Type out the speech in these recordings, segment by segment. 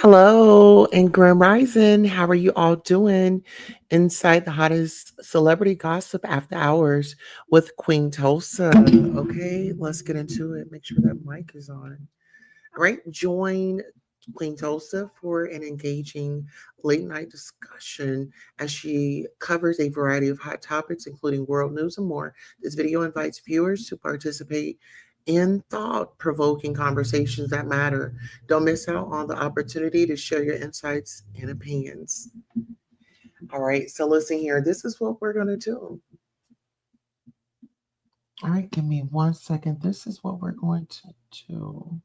Hello and Grand Rising. How are you all doing? Inside the hottest celebrity gossip after hours with Queen Tulsa. Okay, let's get into it. Make sure that mic is on. All right, join Queen Tulsa for an engaging late night discussion as she covers a variety of hot topics, including world news and more. This video invites viewers to participate in thought provoking conversations that matter. Don't miss out on the opportunity to share your insights and opinions. All right, so listen here. This is what we're going to do. All right, give me 1 second. This is what we're going to do.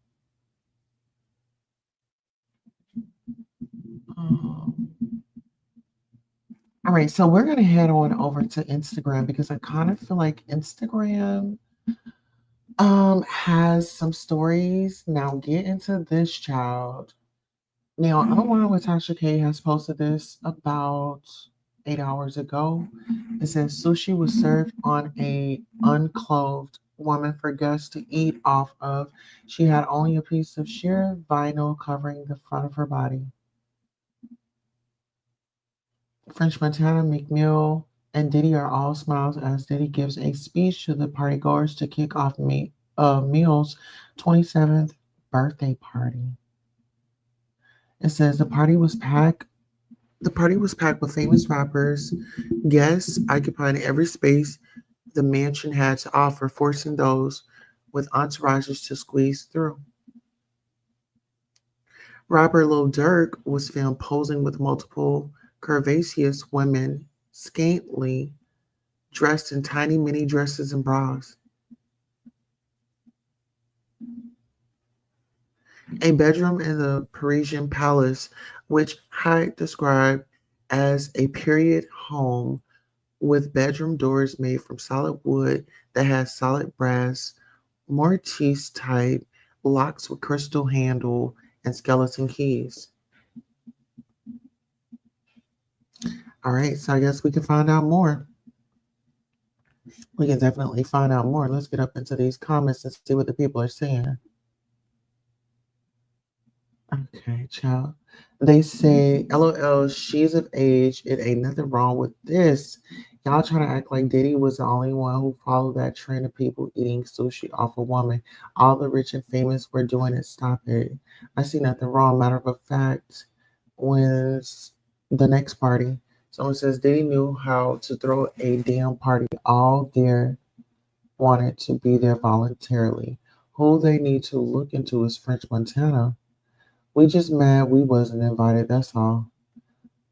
Um, all right, so we're going to head on over to Instagram because I kind of feel like Instagram has some stories. Now get into this, child. Now, I don't know what Tasha K has posted this about 8 hours ago. It says sushi was served on a unclothed woman for guests to eat off of. She had only a piece of sheer vinyl covering the front of her body. French Montana, McMill, and Diddy are all smiles as Diddy gives a speech to the partygoers to kick off Mill's 27th birthday party. It says the party was packed with famous rappers, guests occupying every space the mansion had to offer, forcing those with entourages to squeeze through. Rapper Lil Durk was filmed posing with multiple curvaceous women, scantily dressed in tiny mini dresses and bras. A bedroom in the Parisian palace, which Hyde described as a period home with bedroom doors made from solid wood that has solid brass, mortise type locks with crystal handle and skeleton keys. All right, so I guess we can find out more. We can definitely find out more. Let's get up into these comments and see what the people are saying. Okay, child. They say, LOL, she's of age. It ain't nothing wrong with this. Y'all trying to act like Diddy was the only one who followed that trend of people eating sushi off a woman. All the rich and famous were doing it. Stop it. I see nothing wrong. Matter of fact, when's the next party? Someone says Diddy knew how to throw a damn party. All there wanted to be there voluntarily. Who they need to look into is French Montana. We just mad we wasn't invited, that's all.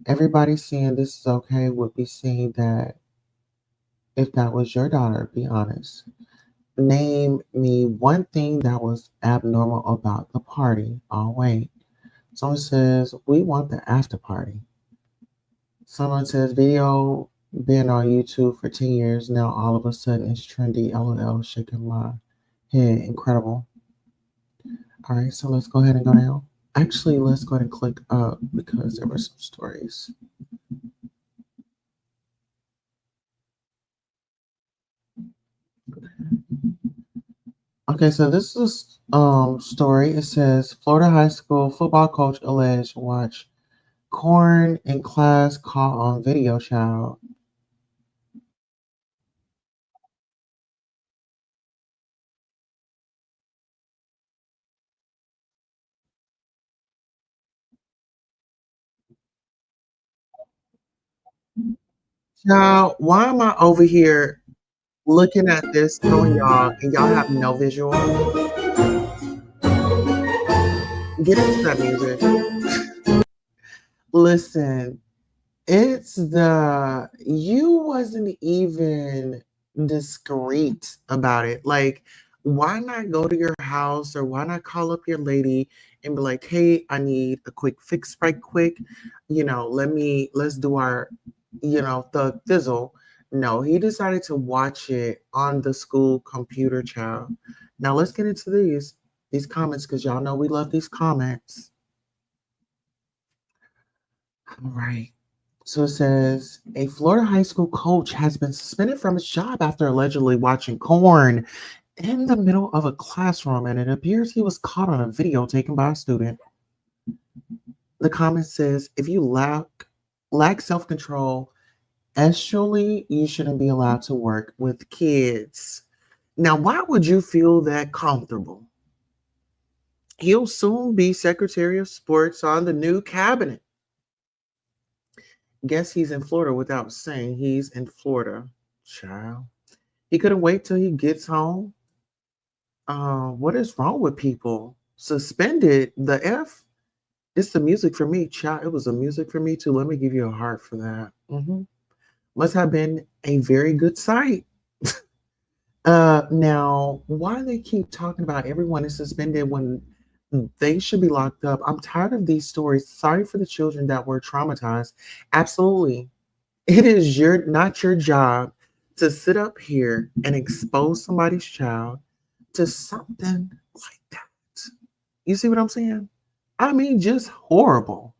Everybody saying this is okay would be saying that if that was your daughter, be honest. Name me one thing that was abnormal about the party. Oh, wait. Someone says, we want the after party. Someone says, video been on YouTube for 10 years. Now all of a sudden it's trendy. LOL, shaking my head. Incredible. All right, so let's go ahead and go down. Actually, let's go ahead and click up because there were some stories. Okay, so this is story. It says Florida high school football coach alleged watch corn in class caught on video, child. Now, why am I over here looking at this, showing y'all, and y'all have no visual? Get into that music. Listen, it's the you wasn't even discreet about it. Like, why not go to your house or why not call up your lady and be like, hey, I need a quick fix right quick. Let's do our, the thizzle. No, he decided to watch it on the school computer, child. Now let's get into these comments because y'all know we love these comments. All right. So it says a Florida high school coach has been suspended from his job after allegedly watching corn in the middle of a classroom, and it appears he was caught on a video taken by a student. The comment says, if you lack self-control, actually, you shouldn't be allowed to work with kids. Now, why would you feel that comfortable? He'll soon be Secretary of Sports on the new cabinet. Guess he's in Florida without saying he's in Florida. Child. He couldn't wait till he gets home. What is wrong with people? Suspended the F? It's the music for me, child. It was the music for me too. Let me give you a heart for that. Must have been a very good sight. Now, why they keep talking about everyone is suspended when they should be locked up? I'm tired of these stories. Sorry for the children that were traumatized. Absolutely. It is not your job to sit up here and expose somebody's child to something like that. You see what I'm saying? I mean, just horrible.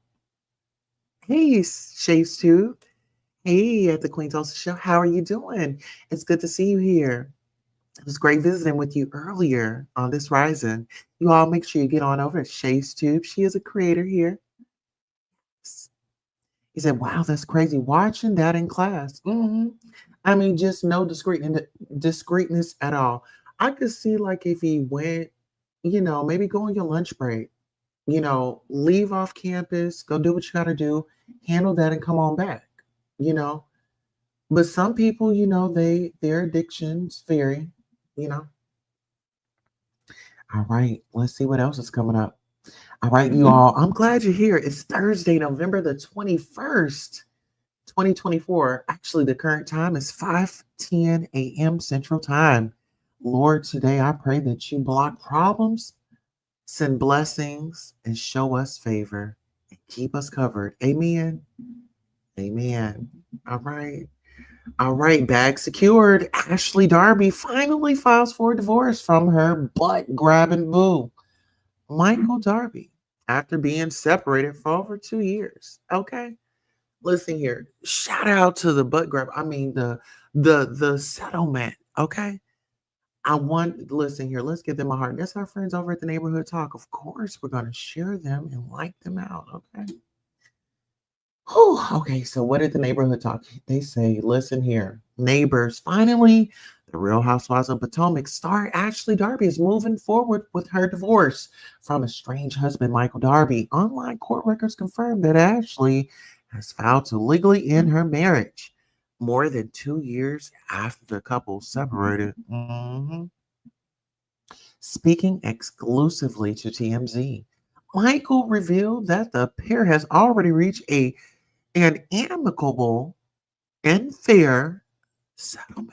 Hey, Chase too. Hey, at the Queen Tulsa show. How are you doing? It's good to see you here. It was great visiting with you earlier on this Rising. You all make sure you get on over to Shay's Tube. She is a creator here. He said, wow, that's crazy. Watching that in class. I mean, just no discreetness at all. I could see like if he went, maybe go on your lunch break, leave off campus, go do what you got to do, handle that and come on back, you know. But some people, their addictions vary, you know. All right, let's see what else is coming up. All right, you all, I'm glad you're here. It's Thursday, November the 21st, 2024. Actually, the current time is 5:10 a.m. Central Time. Lord, today I pray that you block problems, send blessings, and show us favor and keep us covered. Amen. Amen. All right. All right, bag secured. Ashley Darby finally files for divorce from her butt grabbing boo, Michael Darby, after being separated for over 2 years. Okay, listen here. Shout out to the butt grab. I mean the settlement. Okay, I want listen here. Let's give them a heart. That's our friends over at the Neighborhood Talk. Of course, we're gonna share them and like them out. Okay. Whew, okay, so what did the neighborhood talk? They say, listen here, neighbors, finally, the Real Housewives of Potomac star Ashley Darby is moving forward with her divorce from estranged husband Michael Darby. Online court records confirm that Ashley has vowed to legally end her marriage more than 2 years after the couple separated. Speaking exclusively to TMZ, Michael revealed that the pair has already reached an amicable and fair settlement.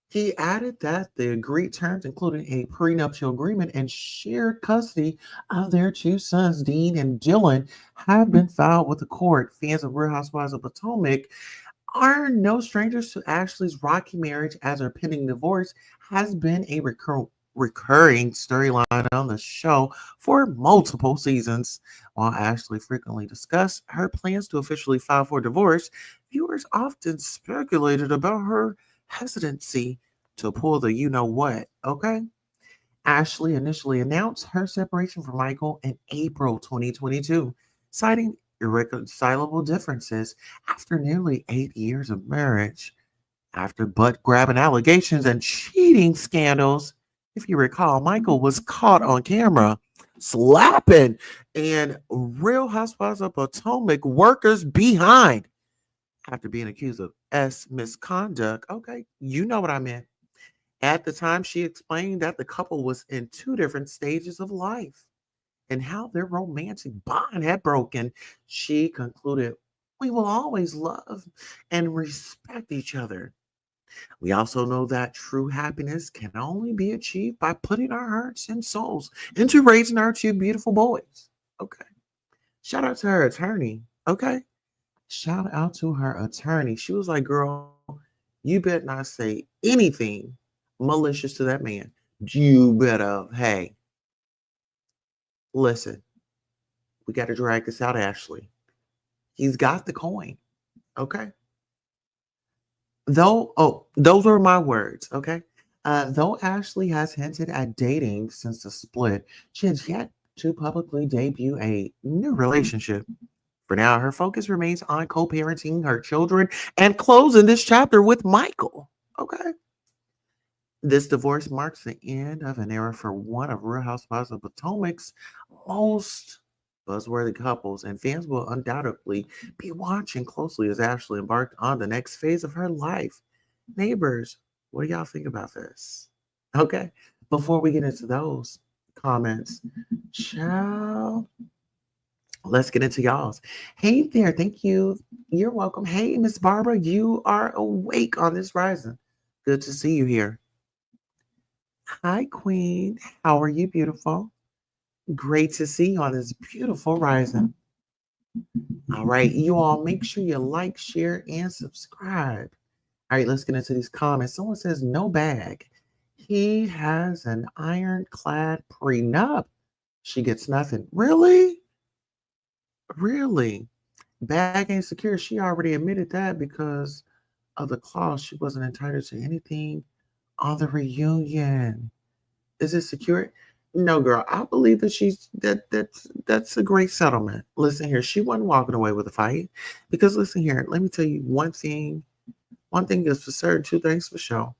He added that the agreed terms, including a prenuptial agreement and shared custody of their two sons, Dean and Dylan, have been filed with the court. Fans of Real Housewives of Potomac are no strangers to Ashley's rocky marriage, as her pending divorce has been a recurring storyline on the show for multiple seasons. While Ashley frequently discussed her plans to officially file for divorce, viewers often speculated about her hesitancy to pull the you know what, okay? Ashley initially announced her separation from Michael in April 2022, citing irreconcilable differences after nearly 8 years of marriage. After butt grabbing allegations and cheating scandals, if you recall, Michael was caught on camera slapping and Real Housewives of Potomac workers behind after being accused of misconduct. Okay, you know what I meant. At the time, she explained that the couple was in two different stages of life and how their romantic bond had broken. She concluded, we will always love and respect each other. We also know that true happiness can only be achieved by putting our hearts and souls into raising our two beautiful boys. Okay. Shout out to her attorney. Okay. Shout out to her attorney. She was like, girl, you better not say anything malicious to that man. You better, hey, listen, we got to drag this out, Ashley. He's got the coin. Okay. Those were my words. Okay. Though Ashley has hinted at dating since the split, she has yet to publicly debut a new relationship. For now, her focus remains on co parenting her children and closing this chapter with Michael. Okay. This divorce marks the end of an era for one of Real Housewives of Potomac's most buzzworthy couples, and fans will undoubtedly be watching closely as Ashley embarked on the next phase of her life. Neighbors, what do y'all think about this? Okay, before we get into those comments, ciao. Let's get into y'all's. Hey there, thank you. You're welcome. Hey, Miss Barbara, you are awake on this rising. Good to see you here. Hi, Queen. How are you, beautiful? Great to see you on this beautiful rising. All right, you all make sure you like, share, and subscribe. All right, let's get into these comments. Someone says, no bag. He has an ironclad prenup. She gets nothing. Really? Really? Bag ain't secure. She already admitted that because of the clause. She wasn't entitled to anything on the reunion. Is it secure? No, girl. I believe that that's a great settlement. Listen here, she wasn't walking away with a fight because listen here. Let me tell you one thing. One thing is for certain. Two things for sure.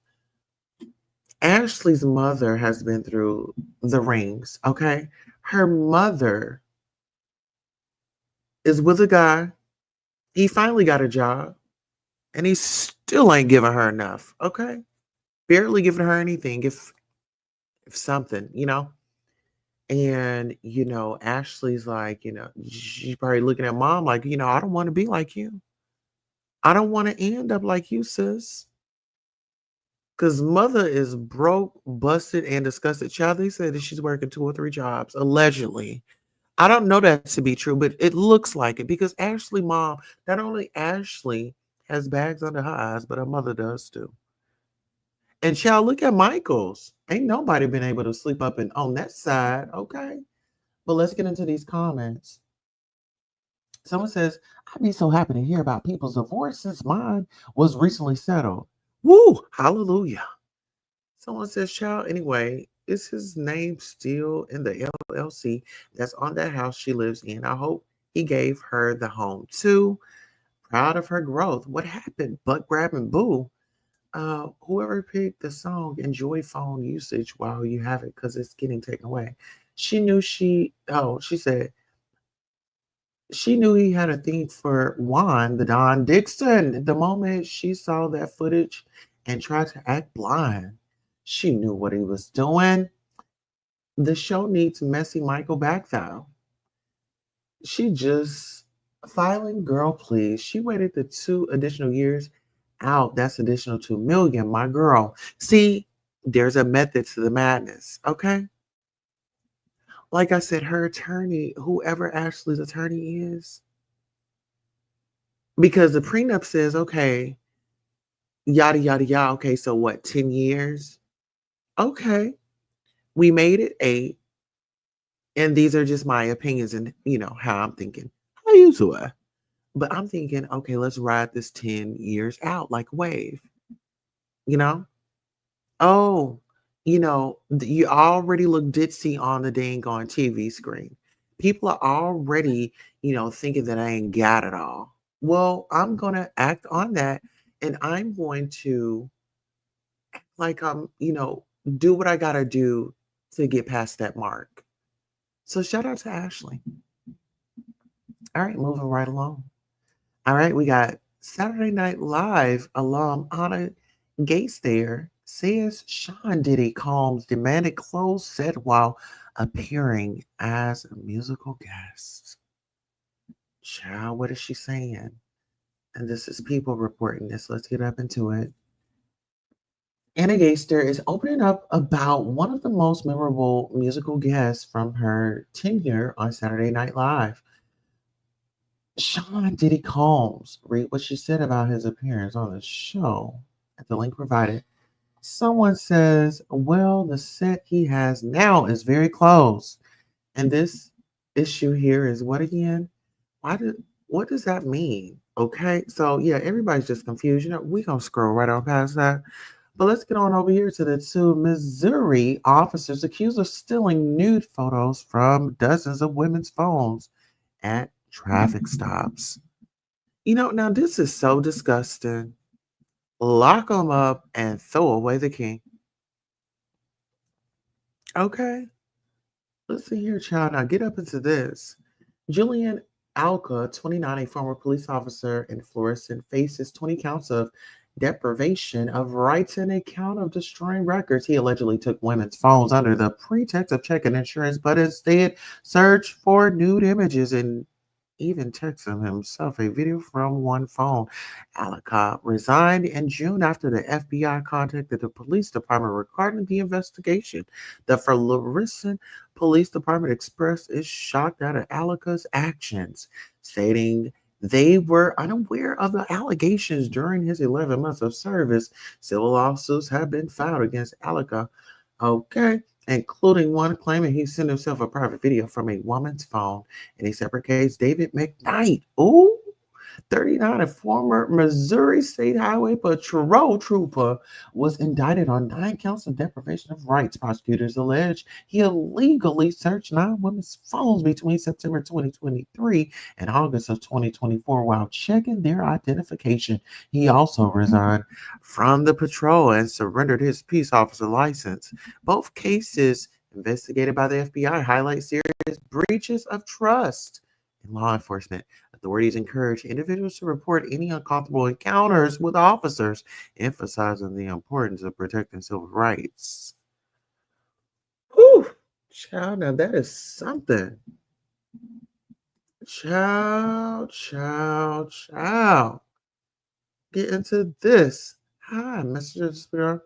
Ashley's mother has been through the rings. Okay, her mother is with a guy. He finally got a job, and he still ain't giving her enough. Okay, barely giving her anything. If something, And, Ashley's like, she's probably looking at mom like, I don't want to be like you. I don't want to end up like you, sis. Because mother is broke, busted, and disgusted. Child, they said that she's working 2 or 3 jobs, allegedly. I don't know that to be true, but it looks like it because Ashley, mom, not only Ashley has bags under her eyes, but her mother does too. And child, look at Michael's. Ain't nobody been able to sleep up and on that side, okay? But let's get into these comments. Someone says, I'd be so happy to hear about people's divorce since mine was recently settled. Woo! Hallelujah. Someone says, child, anyway, is his name still in the LLC that's on that house she lives in? I hope he gave her the home too. Proud of her growth. What happened? Butt grabbing boo. Whoever picked the song, enjoy phone usage while you have it because it's getting taken away. She said, she knew he had a thing for Juan, the Don Dixon. The moment she saw that footage and tried to act blind, she knew what he was doing. The show needs Messy Michael back though. She just filing girl, please. She waited the 2 additional years out. That's additional 2 million, my girl. See, there's a method to the madness. Okay. Like I said, her attorney, whoever Ashley's attorney is, because the prenup says, okay, yada, yada, yada. Okay, so what, 10 years? Okay, we made it 8. And these are just my opinions and, how I'm thinking. How you to it? But I'm thinking, okay, let's ride this 10 years out like a wave, you know? Oh, you already look ditzy on the dang on TV screen. People are already, thinking that I ain't got it all. Well, I'm going to act on that and I'm going to like do what I got to do to get past that mark. So shout out to Ashley. All right, moving right along. All right, we got Saturday Night Live alum Anna Gates there says Sean Diddy Combs demanded closed set while appearing as a musical guest. Child, what is she saying? And this is people reporting this. Let's get up into it. Anna Gaster is opening up about one of the most memorable musical guests from her tenure on Saturday Night Live. Sean Diddy Combs, read what she said about his appearance on the show at the link provided. Someone says, well, the set he has now is very close. And this issue here is what again? What does that mean? Okay, so yeah, everybody's just confused. We're gonna scroll right on past that. But let's get on over here to the two Missouri officers accused of stealing nude photos from dozens of women's phones at traffic stops. Now this is so disgusting. Lock them up and throw away the key. Okay, listen here, child. Now get up into this. Julian Alka, 29, a former police officer in Florissant, faces 20 counts of deprivation of rights and a count of destroying records. He allegedly took women's phones under the pretext of checking insurance, but instead searched for nude images and even texted himself a video from one phone. Alaka resigned in June after the FBI contacted the police department regarding the investigation. The Florissant Police Department expressed its shock at Alaka's actions, stating they were unaware of the allegations during his 11 months of service. Civil lawsuits have been filed against Alaka. Okay, including one claiming he sent himself a private video from a woman's phone. In a separate case, David McKnight, 39, a former Missouri State Highway Patrol trooper, was indicted on 9 counts of deprivation of rights. Prosecutors allege he illegally searched 9 women's phones between September 2023 and August of 2024 while checking their identification. He also resigned from the patrol and surrendered his peace officer license. Both cases investigated by the FBI highlight serious breaches of trust in law enforcement. Authorities encourage individuals to report any uncomfortable encounters with officers, emphasizing the importance of protecting civil rights. Whew, child, now that is something. Child. Get into this. Hi, Mr. Spear.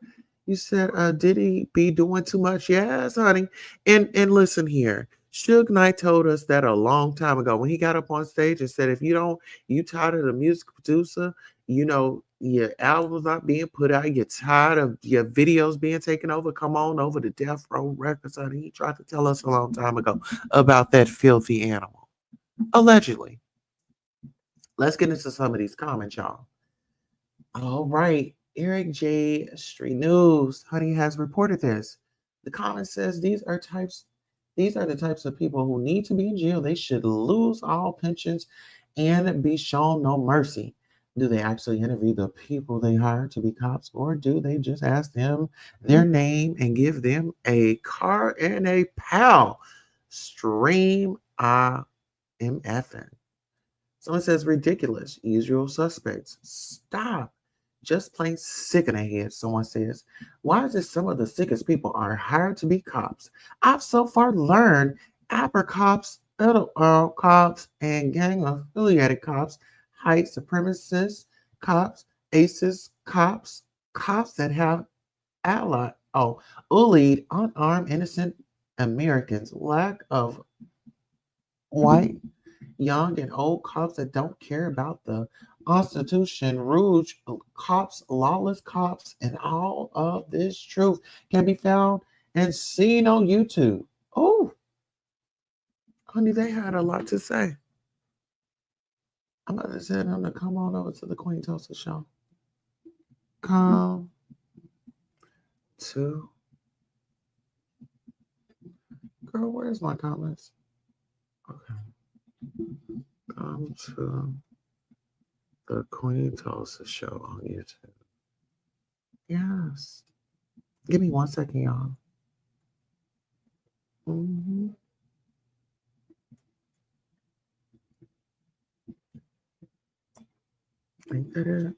You said, did he be doing too much? Yes, honey. And listen here. Suge Knight told us that a long time ago when he got up on stage and said, if you tired of the music producer, your albums not being put out, you're tired of your videos being taken over, come on over to Death Row Records, honey. He tried to tell us a long time ago about that filthy animal. Allegedly. Let's get into some of these comments, y'all. All right. Eric J. Street News, honey, has reported this. The comment says these are the types of people who need to be in jail. They should lose all pensions and be shown no mercy. Do they actually interview the people they hire to be cops, or do they just ask them their name and give them a car and a pal? Stream I am effing. Someone says ridiculous. Usual suspects. Stop. Just plain sick in the head. Someone says, why is it some of the sickest people are hired to be cops? I've so far learned upper cops, LOL cops, and gang affiliated cops, white supremacists, cops, aces, cops that have bullied unarmed innocent Americans, lack of white young and old cops that don't care about the Constitution, Rouge cops, lawless cops, and all of this truth can be found and seen on YouTube. Oh, honey, they had a lot to say. I'm about to tell them to come on over to the Queen Tulsa show. Come to. Girl, where's my comments? Okay. Come to the Queen Tulsa show on YouTube. Yes. Give me 1 second, y'all. Mm-hmm. Ain't that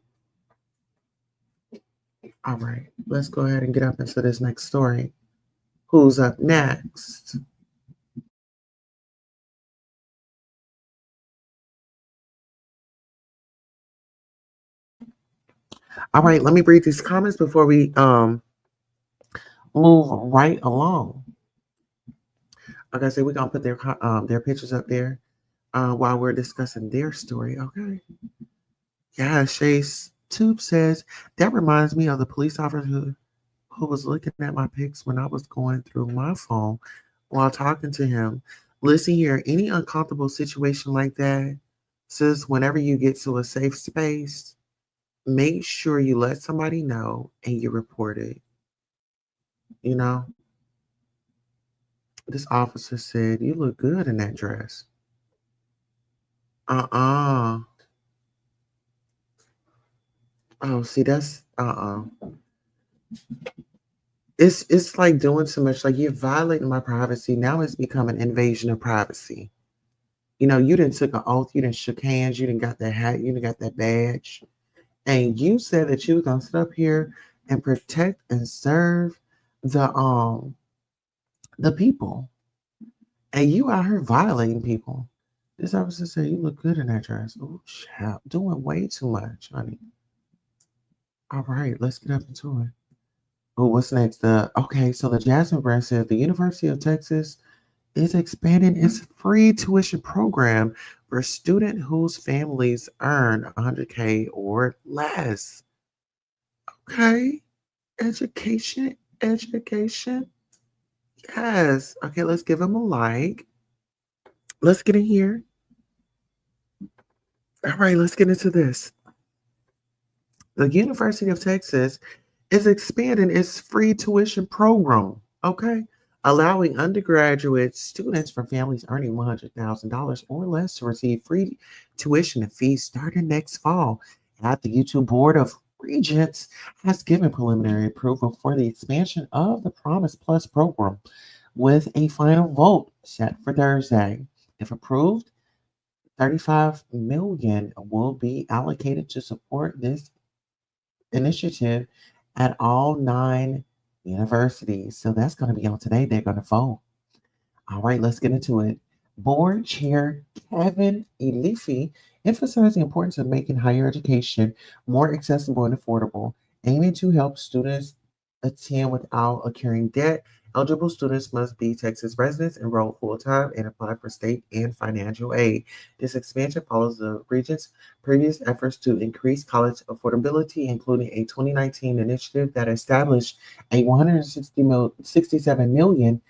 it? All right. Let's go ahead and get up into this next story. Who's up next? All right, let me read these comments before we move right along. Like I said, we're gonna put their pictures up there while we're discussing their story. Okay. Yeah, Chase Tube says that reminds me of the police officer who was looking at my pics when I was going through my phone while talking to him. Listen here, any uncomfortable situation like that, sis, whenever you get to a safe space, make sure you let somebody know and you report it. You know, this officer said, "You look good in that dress." Uh-uh. Oh, see, that's it's like doing too much. Like you're violating my privacy. Now it's become an invasion of privacy. You didn't took an oath, you didn't shook hands, you didn't got that hat, you didn't got that badge. And you said that you was gonna sit up here and protect and serve the people. And you out here violating people. This officer said you look good in that dress. Oh, child, doing way too much, honey. All right, let's get up into it. Oh, what's next? Okay, so the Jasmine brand says the University of Texas is expanding its free tuition program for students whose families earn 100K or less. Okay, education, education. Yes. Okay, let's give them a like. Let's get in here. All right, let's get into this. The University of Texas is expanding its free tuition program, okay? Allowing undergraduate students from families earning $100,000 or less to receive free tuition and fees starting next fall. At the YouTube Board of Regents has given preliminary approval for the expansion of the Promise Plus program with a final vote set for Thursday. If approved, 35 million will be allocated to support this initiative at all 9 universities. So that's going to be on today. They're going to vote. All right, let's get into it. Board Chair Kevin Elifi emphasized the importance of making higher education more accessible and affordable, aiming to help students attend without accruing debt. Eligible students must be Texas residents, enroll full time, and apply for state and financial aid. This expansion follows the region's previous efforts to increase college affordability, including a 2019 initiative that established a $167 million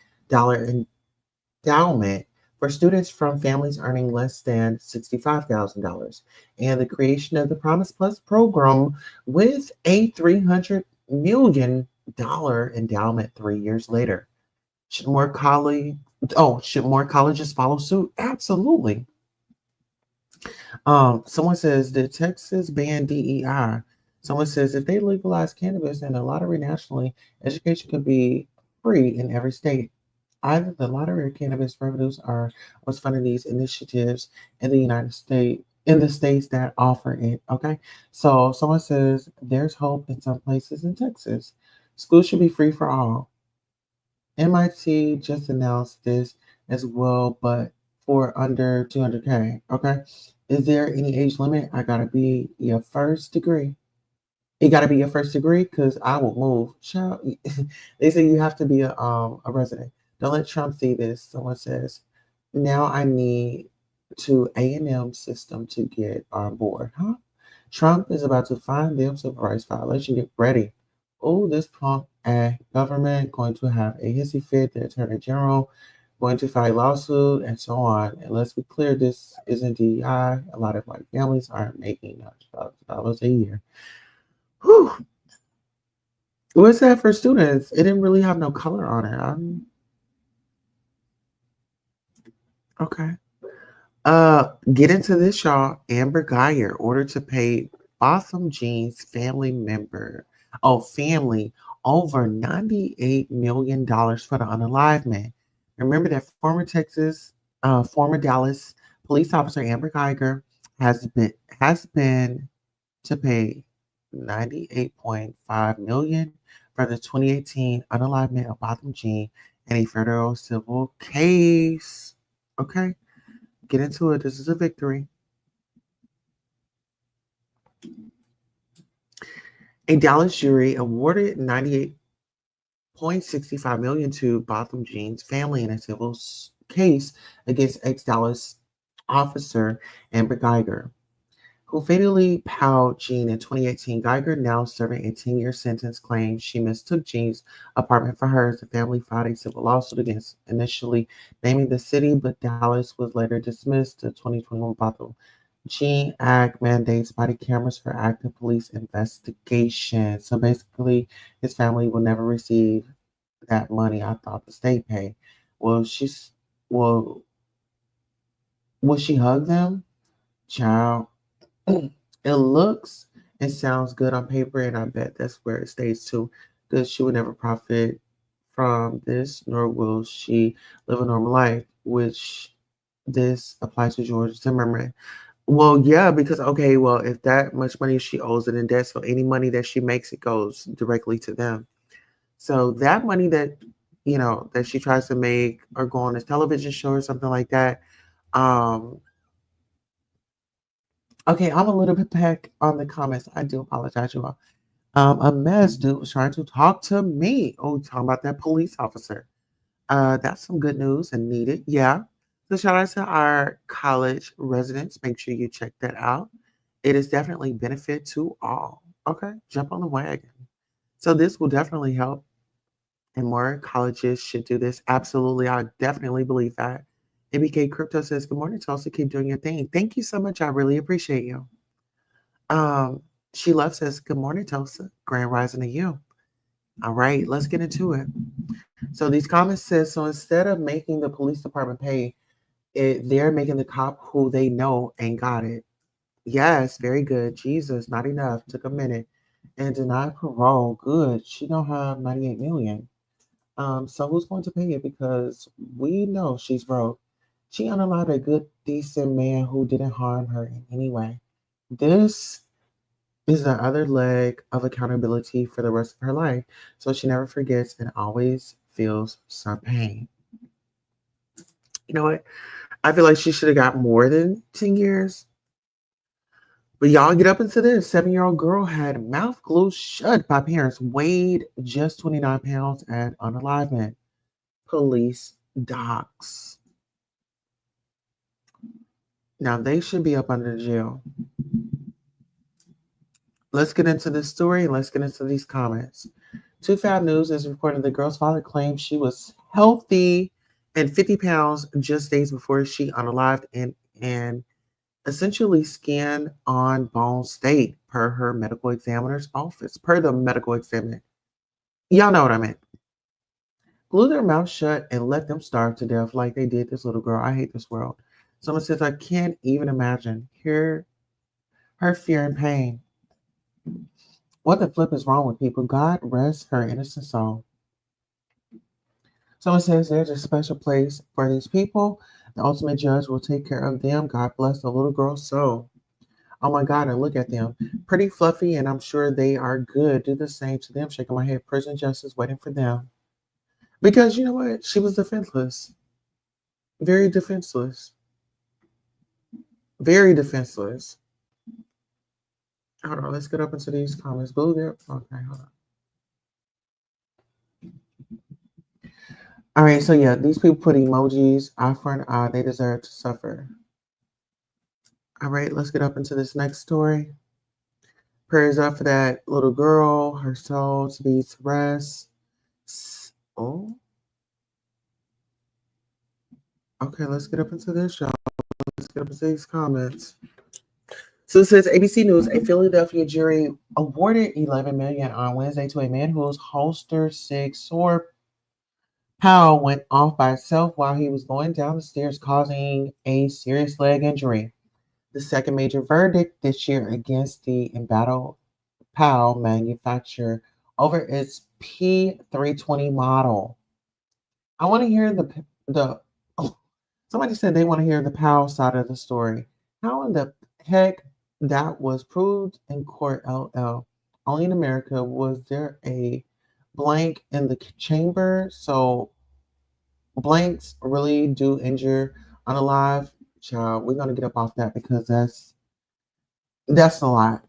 endowment for students from families earning less than $65,000, and the creation of the Promise Plus program with a $300 million endowment 3 years later. Should more college should more colleges follow suit? Absolutely. Someone says, did Texas ban DEI? Someone says if they legalize cannabis and the lottery nationally, education could be free in every state. Either the lottery or cannabis revenues are what's funding these initiatives in the United States, in the states that offer it. Okay. So someone says there's hope in some places in Texas. Schools should be free for all. MIT just announced this as well, but for under 200K. Okay. Is there any age limit? I gotta be your first degree. It gotta be your first degree because I will move. Child, they say you have to be a resident. Don't let Trump see this. Someone says, now I need to A&M system to get on board. Huh? Trump is about to find them civil rights violation. Get ready. Oh, this punk government going to have a hissy fit. The attorney general going to file lawsuit and so on. And let's be clear, this isn't DEI. A lot of white families aren't making $100,000 a year. Whew. What's that for students? It didn't really have no color on it. Okay. Get into this, y'all. Amber Geyer ordered to pay Botham Jean's family over $98 million for the unalivement. Remember that former Dallas police officer Amber Geiger has been to pay 98.5 million for the 2018 unalivement of Botham Jean in a federal civil case. Okay. Get into it. This is a victory. A Dallas jury awarded 98.65 million to Botham Jean's family in a civil case against ex-Dallas officer Amber Geiger, who fatally powed Jean in 2018. Geiger, now serving a 10-year sentence, claims she mistook Jean's apartment for hers. The family filed a civil lawsuit against initially naming the city, but Dallas was later dismissed. The 2021 Botham Gene Act mandates body cameras for active police investigation. So basically, his family will never receive that money. I thought the state paid. Well, she's well, will she hug them? Child, it looks and sounds good on paper, and I bet that's where it stays too. Because she would never profit from this, nor will she live a normal life, which this applies to George Zimmerman. Well, yeah, because okay, well, if that much money she owes it in debt, so any money that she makes, it goes directly to them. So that money that that she tries to make or go on this television show or something like that. Um, okay, I'm a little bit back on the comments. I do apologize, you all. A mess dude was trying to talk to me. Oh, talking about that police officer. That's some good news and needed. Yeah. So shout out to our college residents. Make sure you check that out. It is definitely benefit to all. Okay, jump on the wagon. So this will definitely help, and more colleges should do this. Absolutely, I definitely believe that. ABK Crypto says, "Good morning, Tulsa. Keep doing your thing. Thank you so much. I really appreciate you." Um, she Love says, "Good morning, Tulsa. Grand rising to you." All right, let's get into it. So these comments says, so instead of making the police department pay, they're making the cop who they know ain't got it. Yes, very good. Jesus, not enough. Took a minute. And denied parole. Good. She don't have 98 million. So who's going to pay it? Because we know she's broke. She unalive a good, decent man who didn't harm her in any way. This is the other leg of accountability for the rest of her life. So she never forgets and always feels some pain. You know what? I feel like she should have got more than 10 years. But y'all get up into this. 7-year-old girl had mouth glued shut by parents, weighed just 29 pounds at unalivement. Police docs. Now they should be up under the jail. Let's get into this story and let's get into these comments. Too Fat News is reporting the girl's father claimed she was healthy and 50 pounds just days before she unalived and essentially skin on bone state per her medical examiner's office, per the medical examiner. Y'all know what I meant. Glue their mouth shut and let them starve to death like they did this little girl. I hate this world. Someone says, I can't even imagine. Hear her fear and pain. What the flip is wrong with people? God rest her innocent soul. Someone says there's a special place for these people. The ultimate judge will take care of them. God bless the little girl's soul. Oh my God, and look at them. Pretty fluffy, and I'm sure they are good. Do the same to them. Shaking my head. Prison justice waiting for them. Because you know what? She was defenseless. Very defenseless. Very defenseless. Hold on, let's get up into these comments. Blue there. Okay, hold on. All right, so yeah, these people put emojis, eye for an eye. They deserve to suffer. All right, let's get up into this next story. Prayers up for that little girl, her soul to be to rest. Oh, okay, let's get up into this, y'all. Let's get up into these comments. So it says ABC News, a Philadelphia jury awarded 11 million on Wednesday to a man whose holster six sword Powell went off by itself while he was going down the stairs, causing a serious leg injury. The second major verdict this year against the embattled Powell manufacturer over its P320 model. I want to hear the oh, somebody said they want to hear the Powell side of the story. How in the heck that was proved in court, LL? Only in America was there a blank in the chamber. So blanks really do injure unalive. Child, we're gonna get up off that because that's a lot.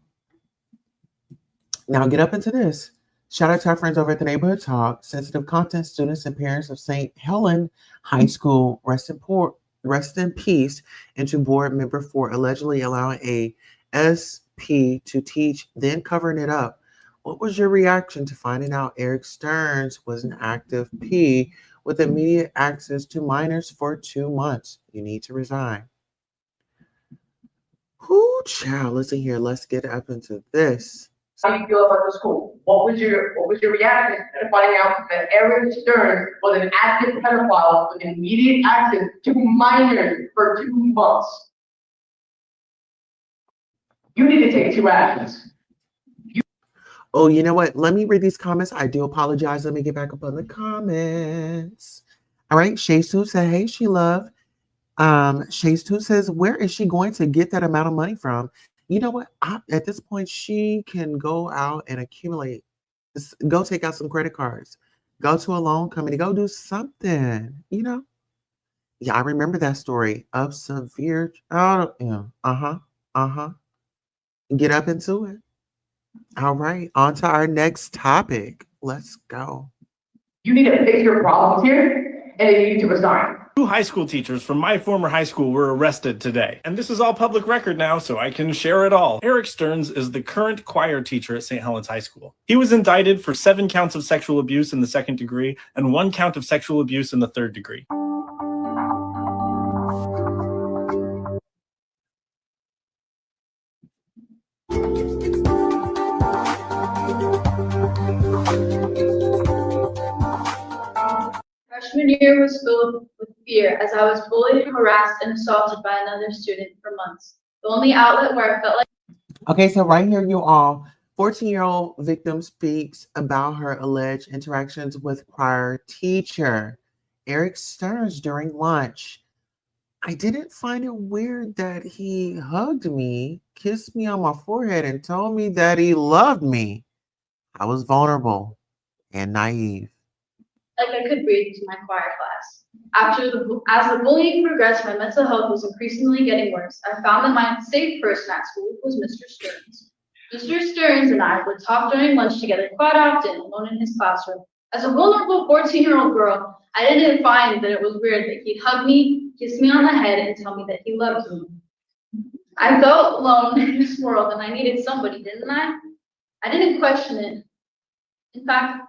Now get up into this. Shout out to our friends over at the Neighborhood Talk. Sensitive content students and parents of St. Helen High School rest in peace, and to board member for allegedly allowing a SP to teach, then covering it up. What was your reaction to finding out Eric Stearns was an active P with immediate access to minors for 2 months? You need to resign. Whoo, child, listen here. Let's get up into this. How do you feel about the school? What was your reaction to finding out that Eric Stern was an active pedophile with immediate access to minors for 2 months? You need to take 2 actions. Oh, you know what? Let me read these comments. I do apologize. Let me get back up on the comments. All right. Shay Sue said, hey, she love. Shay Sue says, where is she going to get that amount of money from? You know what? At this point, she can go out and accumulate. Go take out some credit cards. Go to a loan company. Go do something. Yeah, I remember that story of severe. Oh, yeah. Uh-huh. Uh-huh. Get up into it. All right. On to our next topic. Let's go. You need to fix your problems here, and then you need to resign. 2 high school teachers from my former high school were arrested today. And this is all public record now, so I can share it all. Eric Stearns is the current choir teacher at St. Helens High School. He was indicted for 7 counts of sexual abuse in the 2nd degree and 1 count of sexual abuse in the 3rd degree. Freshman year was filled with fear as I was bullied, harassed, and assaulted by another student for months. The only outlet where I felt like. Okay, so right here, you all, 14-year-old victim speaks about her alleged interactions with choir teacher Eric Stearns during lunch. I didn't find it weird that he hugged me, kissed me on my forehead, and told me that he loved me. I was vulnerable and naive. Like I could breathe to my choir class. As the bullying progressed, my mental health was increasingly getting worse. I found that my safe person at school was Mr. Stearns. Mr. Stearns and I would talk during lunch together quite often, alone in his classroom. As a vulnerable 14-year-old girl, I didn't find that it was weird that he'd hug me, kiss me on the head, and tell me that he loved me. I felt alone in this world, and I needed somebody, didn't I? I didn't question it. In fact,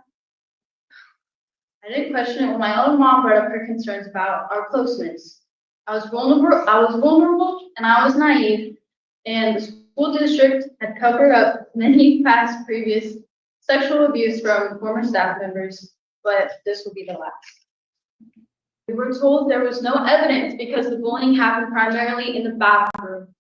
I didn't question it when my own mom brought up her concerns about our closeness. I was vulnerable, and I was naive, and the school district had covered up many previous sexual abuse from former staff members, but this will be the last. We were told there was no evidence because the bullying happened primarily in the bathroom.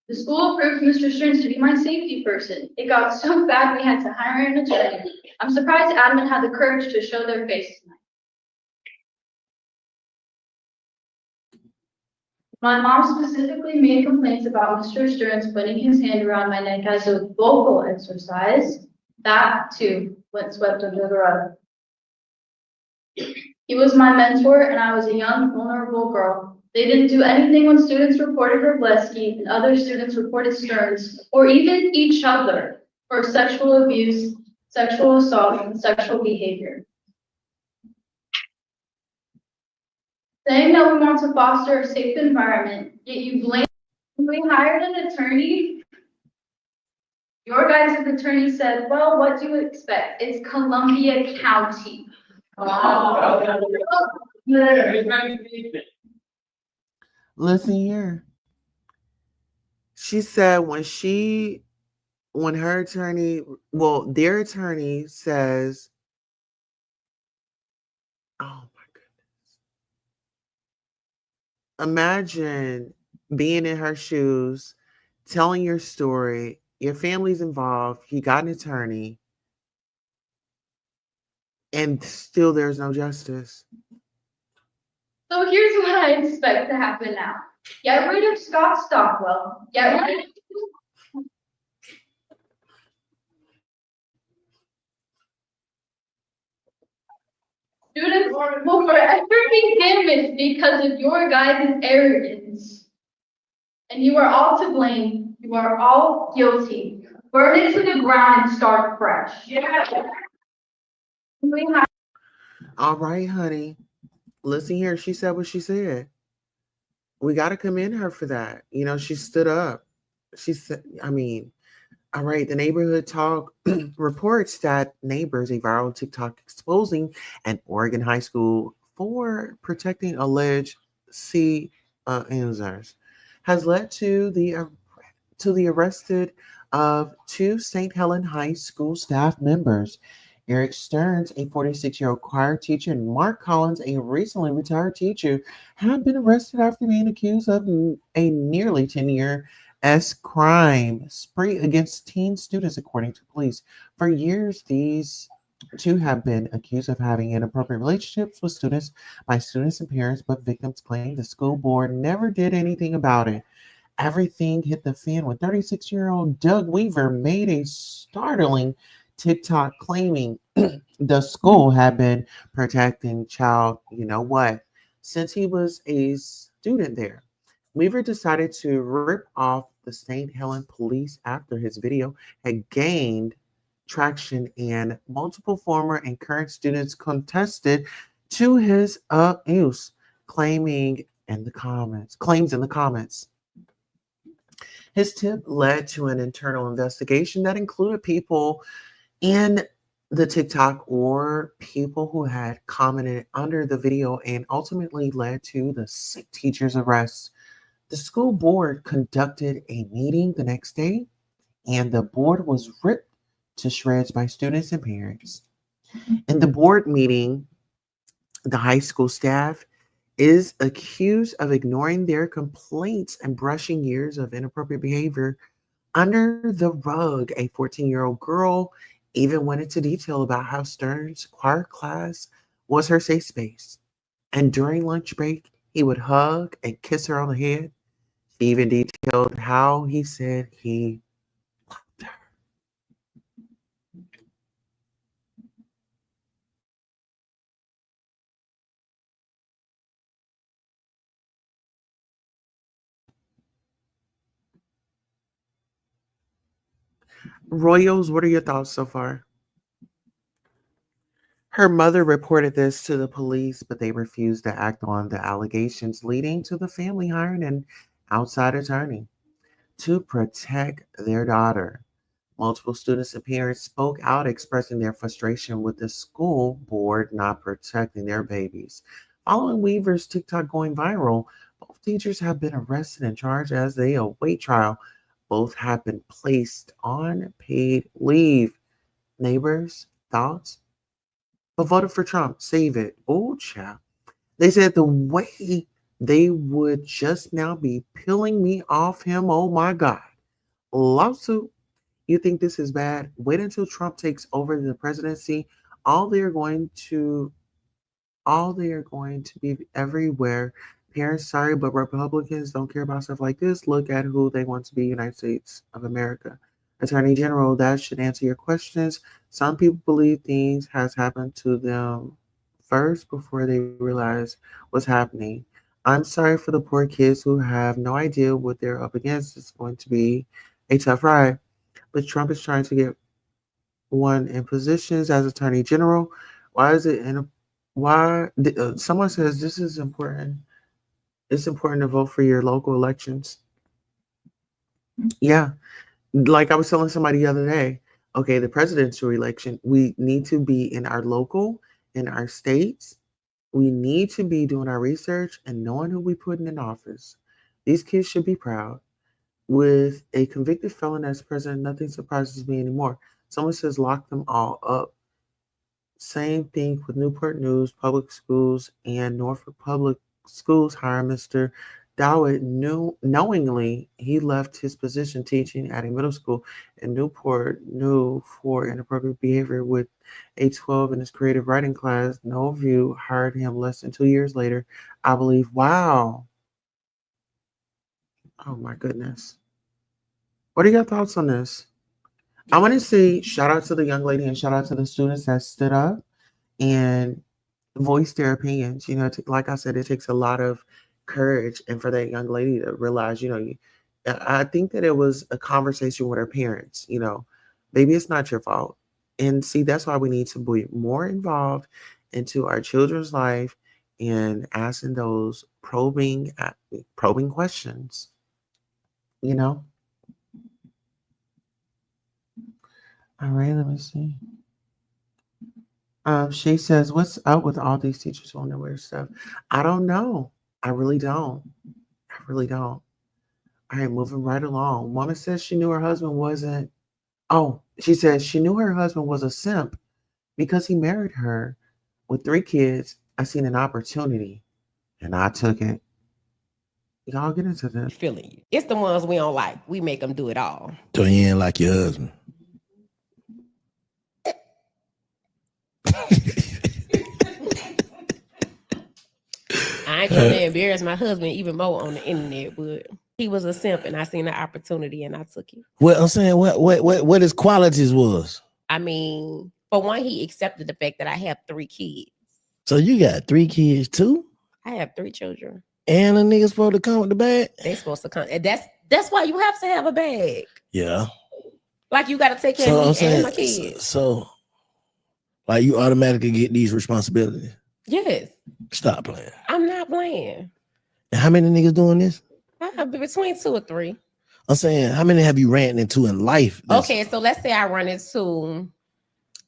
The school approved Mr. Stearns to be my safety person. It got so bad we had to hire an attorney. I'm surprised admin had the courage to show their face tonight. My mom specifically made complaints about Mr. Stearns putting his hand around my neck as a vocal exercise. That, too, went swept under the rug. He was my mentor, and I was a young, vulnerable girl. They didn't do anything when students reported Robleski and other students reported Stearns, or even each other, for sexual abuse, sexual assault, and sexual behavior. Saying that we want to foster a safe environment, yet you blame we hired an attorney. Your guys' attorney said, well, what do you expect? It's Columbia County. Listen here. She said when her attorney, their attorney says, oh my goodness. Imagine being in her shoes, telling your story, your family's involved, you got an attorney, and still there's no justice. So here's what I expect to happen now. Get rid of Scott Stockwell. Get rid of students will forever be damaged because of your guys' arrogance. And you are all to blame. You are all guilty. Burn it to the ground and start fresh. Yeah. All right, honey. Listen here. She said what she said. We got to commend her for that. She stood up. She said, all right, the Neighborhood Talk reports that neighbors, a viral TikTok exposing an Oregon high school for protecting alleged users, has led to the to the arrested of two St. Helen High School staff members. Eric Stearns, a 46-year-old choir teacher, and Mark Collins, a recently retired teacher, have been arrested after being accused of a nearly 10-year crime spree against teen students, according to police. For years, these two have been accused of having inappropriate relationships with students by students and parents, but victims claim the school board never did anything about it. Everything hit the fan when 36-year-old Doug Weaver made a startling TikTok claiming the school had been protecting child, you know what, since he was a student there. Weaver decided to rip off the St. Helen police after his video had gained traction and multiple former and current students contested to his use, claims in the comments. His tip led to an internal investigation that included people in the TikTok or people who had commented under the video and ultimately led to the sick teacher's arrest. The school board conducted a meeting the next day, and the board was ripped to shreds by students and parents. In the board meeting, the high school staff is accused of ignoring their complaints and brushing years of inappropriate behavior under the rug. A 14-year-old girl even went into detail about how Stern's choir class was her safe space. And during lunch break, he would hug and kiss her on the head. She even detailed how he said he loved her. Royals, what are your thoughts so far? Her mother reported this to the police, but they refused to act on the allegations, leading to the family hiring an outside attorney to protect their daughter. Multiple students and parents spoke out expressing their frustration with the school board not protecting their babies. Following Weaver's TikTok going viral, both teachers have been arrested and charged as they await trial. Both have been placed on paid leave. Neighbors, thoughts? But voted for Trump. Save it. Oh, child. They said the way they would just now be peeling me off him. Oh, my God. Lawsuit. You think this is bad? Wait until Trump takes over the presidency. All they're going to all they are going to be everywhere. Parents, sorry, but Republicans don't care about stuff like this. Look at who they want to be United States of America. Attorney General, that should answer your questions. Some people believe things has happened to them first before they realize what's happening. I'm sorry for the poor kids who have no idea what they're up against. It's going to be a tough ride. But Trump is trying to get one in positions as Attorney General. Why is it in a why someone says this is important. It's important to vote for your local elections. Yeah, like I was telling somebody the other day, okay, the presidential election, we need to be in our local, in our states. We need to be doing our research and knowing who we putting in office. These kids should be proud. With a convicted felon as president, nothing surprises me anymore. Someone says lock them all up. Same thing with Newport News Public Schools and Norfolk Public Schools hire Mr. Dowett knowingly he left his position teaching at a middle school in Newport New for inappropriate behavior with a 12 in his creative writing class. No View hired him less than 2 years later, I believe. Wow. Oh my goodness. What are your thoughts on this? I want to say shout out to the young lady and shout out to the students that stood up and voiced their opinions. You know, like I said, it takes a lot of courage, and for that young lady to realize, I think that it was a conversation with her parents. Maybe it's not your fault, and see, that's why we need to be more involved into our children's life and asking those probing questions. You know. All right, let me see. She says, "What's up with all these teachers wanting to wear stuff?" I don't know. I really don't. I really don't. All right, moving right along. Woman says she knew her husband wasn't. Oh, she said she knew her husband was a simp because he married her with 3 kids. I seen an opportunity and I took it. Y'all get into this. Feeling you. It's the ones we don't like. We make them do it all. So you ain't like your husband. I ain't trying to embarrass my husband even more on the internet, but he was a simp and I seen the opportunity and I took it. Well, I'm saying what his qualities was. I mean, for one, he accepted the fact that I have 3 kids. So you got 3 kids too? I have 3 children. And a nigga supposed to come with the bag? They supposed to come. And that's why you have to have a bag. Yeah. Like you got to take care So of I'm me saying, and my kids. so like you automatically get these responsibilities. Yes. Stop playing. I'm not playing. And how many niggas doing this? I have between 2 or 3. I'm saying, how many have you ran into in life? Okay, so let's say I run into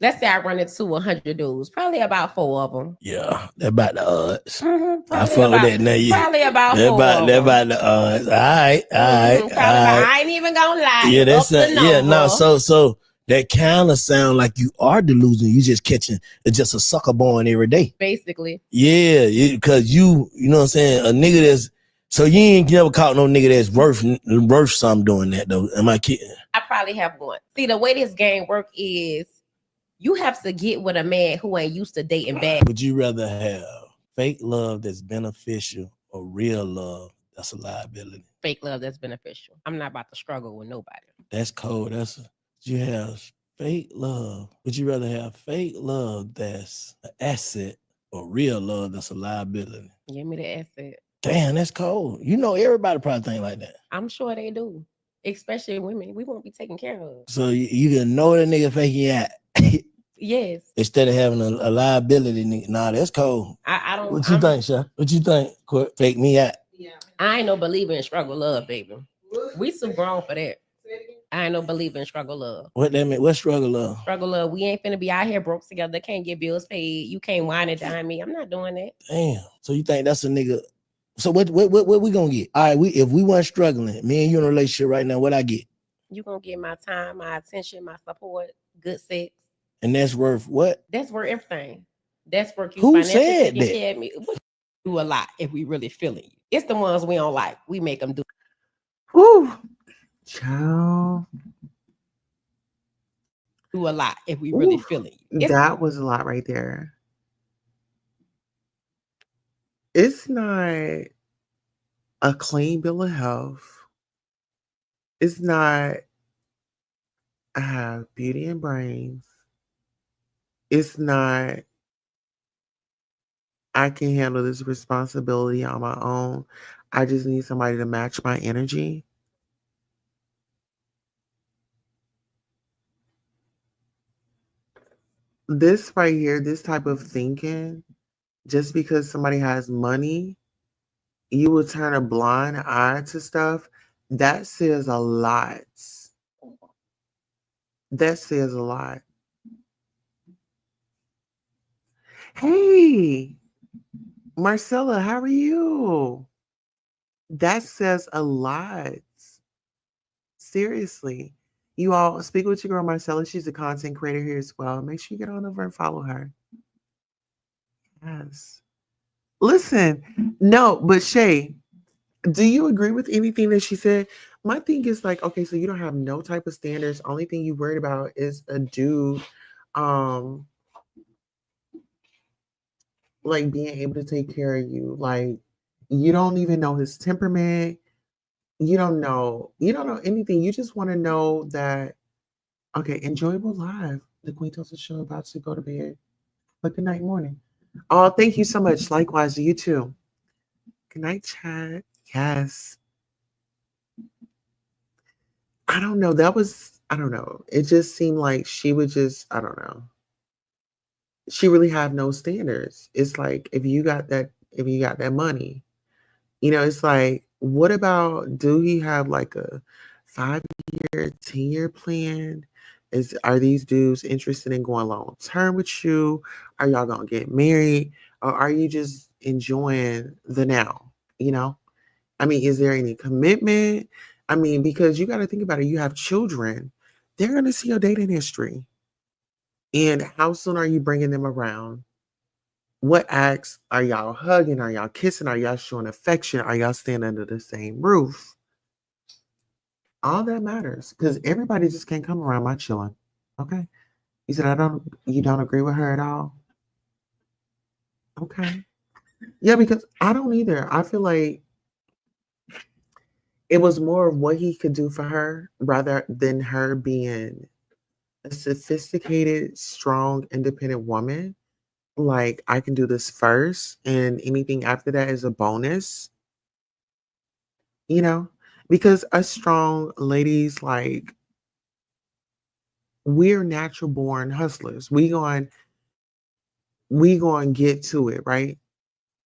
100 dudes. Probably about 4 of them. Yeah, they're about the odds. Mm-hmm, I fuck with that now. Probably about they're 4 about, of they're them. about the odds. All right, all right, all right. I ain't even gonna lie. Yeah, that's yeah. No, so that kind of sound like you are delusional. You just catching it's just a sucker born every day. Basically. Yeah, because you know what I'm saying. A nigga that's so you ain't never caught no nigga that's worth something doing that though. Am I kidding? I probably have one. See, the way this game work is you have to get with a man who ain't used to dating bad. Would you rather have fake love that's beneficial or real love that's a liability? Fake love that's beneficial. I'm not about to struggle with nobody. That's cold. You have fake love. Would you rather have fake love that's an asset or real love that's a liability? Give me the asset. Damn, that's cold. You know, everybody probably think like that. I'm sure they do. Especially women. We won't be taken care of. So you can know the nigga faking out. Yes. Instead of having a liability nigga. Nah, that's cold. I don't. What you think, Sha? What you think? Fake me out. Yeah. I ain't no believer in struggle love, baby. We too grown for that. I ain't no believer in struggle love. What that mean? What struggle love? Struggle love. We ain't finna be out here broke together. Can't get bills paid. You can't whine and dine me. I'm not doing that. Damn. So you think that's a nigga? So what we gonna get? All right, if we weren't struggling, me and you in a relationship right now, what I get? You gonna get my time, my attention, my support, good sex. And that's worth what? That's worth everything. That's worth you Who financially said taking that? care of me. We do a lot if we really feeling you. It's the ones we don't like. We make them do. Whew. Child. Do a lot if we really feeling you. That was a lot right there. It's not a clean bill of health. It's not I have beauty and brains. It's not I can handle this responsibility on my own. I just need somebody to match my energy. This right here, this type of thinking, just because somebody has money, you will turn a blind eye to stuff. That says a lot. That says a lot. Hey, Marcella, how are you? That says a lot. Seriously. You all speak with your girl Marcella. She's a content creator here as well. Make sure you get on over and follow her. Yes. Listen, no, but Shay, do you agree with anything that she said? My thing is like, okay, so you don't have no type of standards. Only thing you worried about is a dude, like being able to take care of you. Like you don't even know his temperament. You don't know anything. You just want to know that, okay, enjoyable live. The Queen Tulsa show about to go to bed. But good night, morning. Oh, thank you so much. Likewise, you too. Good night, chat. Yes. I don't know. I don't know. It just seemed like she would just, I don't know. She really have no standards. It's like if you got that money, it's like, what about, do he have like a 5-year, 10-year plan? Are these dudes interested in going long term with you? Are y'all gonna get married? Or are you just enjoying the now? I mean, is there any commitment? I mean, because you got to think about it. You have children, they're going to see your dating history. And how soon are you bringing them around? What acts are y'all hugging? Are y'all kissing? Are y'all showing affection? Are y'all staying under the same roof? All that matters because everybody just can't come around my chilling. Okay. You said you don't agree with her at all? Okay. Yeah, because I don't either. I feel like it was more of what he could do for her rather than her being a sophisticated, strong, independent woman. Like, I can do this first, and anything after that is a bonus, you know? Because us strong ladies, like, we're natural born hustlers. We going to get to it, right?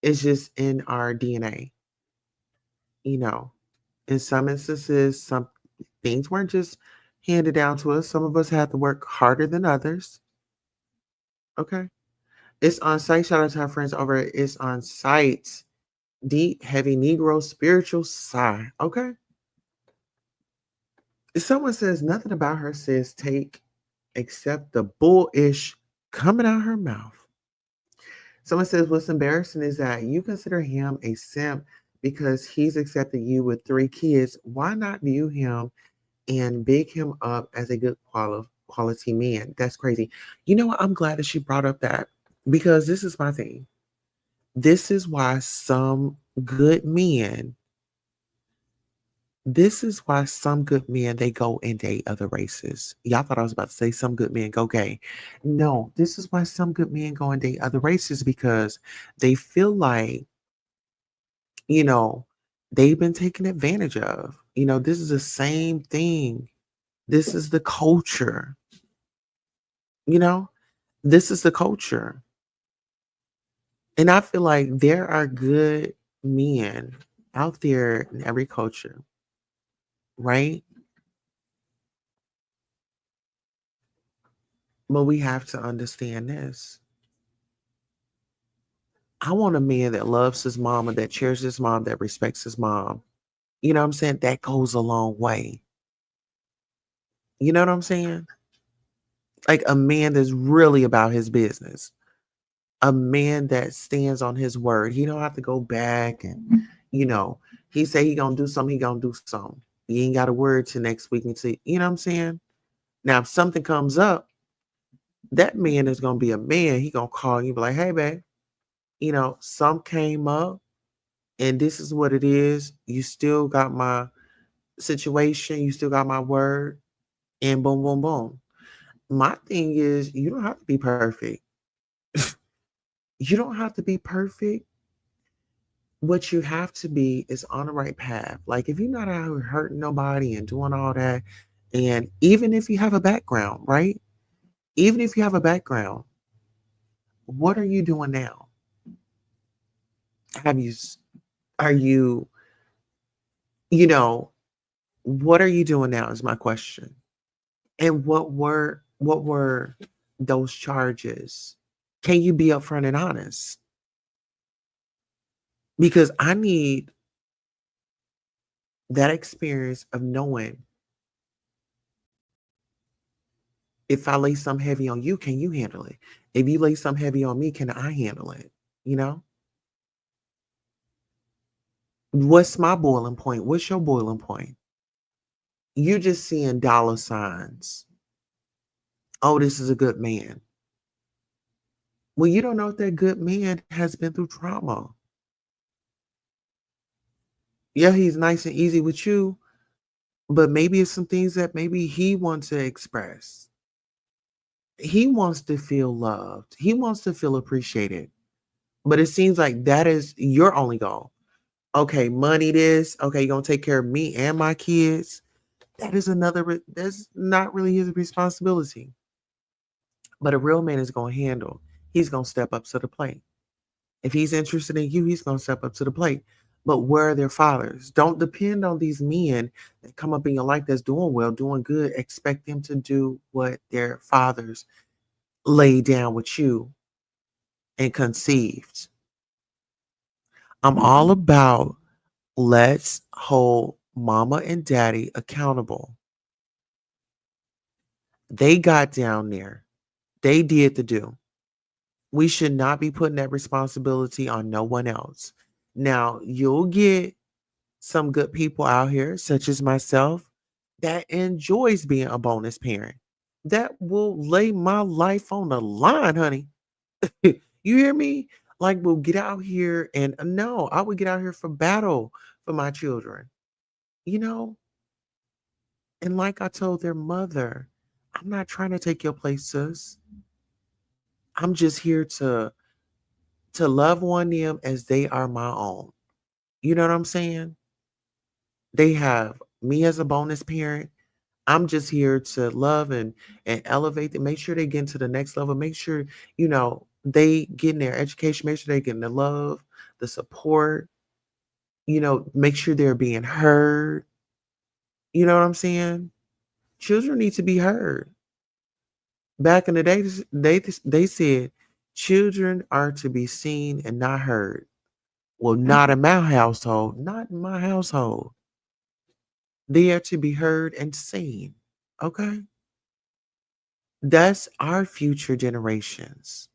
It's just in our DNA, you know. In some instances, some things weren't just handed down to us. Some of us had to work harder than others. Okay. It's on site. Shout out to our friends over at It's on Site. Deep, heavy Negro spiritual sigh. Okay. If someone says nothing about her says take except the bullish coming out her mouth. Someone says what's embarrassing is that you consider him a simp because he's accepted you with 3 kids. Why not view him and big him up as a good quality man? That's crazy. You know what? I'm glad that she brought up that because this is my thing. This is why some good men, they go and date other races. Y'all thought I was about to say some good men go gay. No, this is why some good men go and date other races because they feel like, you know, they've been taken advantage of. This is the same thing. This is the culture. You know, this is the culture. And I feel like there are good men out there in every culture, right? But we have to understand this. I want a man that loves his mama, that cherishes his mom, that respects his mom. You know what I'm saying? That goes a long way. You know what I'm saying? Like a man that's really about his business. A man that stands on his word. He don't have to go back and, he say he gonna do something, he gonna do something. You ain't got a word to next week and see, you know what I'm saying? Now, if something comes up, that man is gonna be a man. He gonna call you, be like, hey, babe, some came up and this is what it is. You still got my situation, you still got my word, and boom, boom, boom. My thing is, you don't have to be perfect. You don't have to be perfect. What you have to be is on the right path. Like if you're not out here hurting nobody and doing all that, and even if you have a background, right? Even if you have a background, what are you doing now? Have you, are you, you know, what are you doing now is my question. And what were those charges? Can you be upfront and honest? Because I need that experience of knowing if I lay some heavy on you, can you handle it? If you lay some heavy on me, can I handle it? You know? What's my boiling point? What's your boiling point? You just seeing dollar signs. Oh, this is a good man. Well, you don't know if that good man has been through trauma. Yeah, he's nice and easy with you, but maybe it's some things that maybe he wants to express. He wants to feel loved. He wants to feel appreciated. But it seems like that is your only goal. Okay, money this. Okay, you're going to take care of me and my kids. That's not really his responsibility. But a real man is going to handle. He's going to step up to the plate. If he's interested in you, he's going to step up to the plate. But where are their fathers? Don't depend on these men that come up in your life that's doing well, doing good. Expect them to do what their fathers laid down with you and conceived. I'm all about let's hold mama and daddy accountable. They got down there. They did the do. We should not be putting that responsibility on no one else. Now, you'll get some good people out here, such as myself, that enjoys being a bonus parent. That will lay my life on the line, honey. You hear me? Like, we'll get out here and no, I would get out here for battle for my children, you know? And like I told their mother, I'm not trying to take your place, sis. I'm just here to love on them as they are my own. You know what I'm saying? They have me as a bonus parent. I'm just here to love and elevate them, make sure they get to the next level, make sure, they get in their education, make sure they get the love, the support, make sure they're being heard. You know what I'm saying? Children need to be heard. Back in the day, they said children are to be seen and not heard. Well, not in my household, not in my household. They are to be heard and seen. Okay? That's our future generations.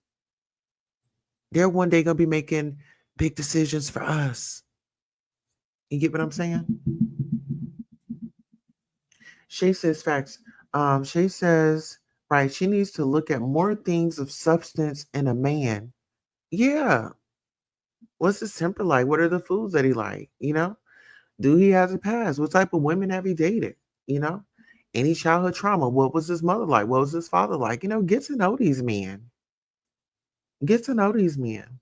They're one day gonna be making big decisions for us. You get what I'm saying? Shay says facts. Shay says, right, she needs to look at more things of substance in a man. Yeah. What's his temper like? What are the foods that he like? Do he has a past? What type of women have he dated? You know? Any childhood trauma? What was his mother like? What was his father like? Get to know these men. Get to know these men.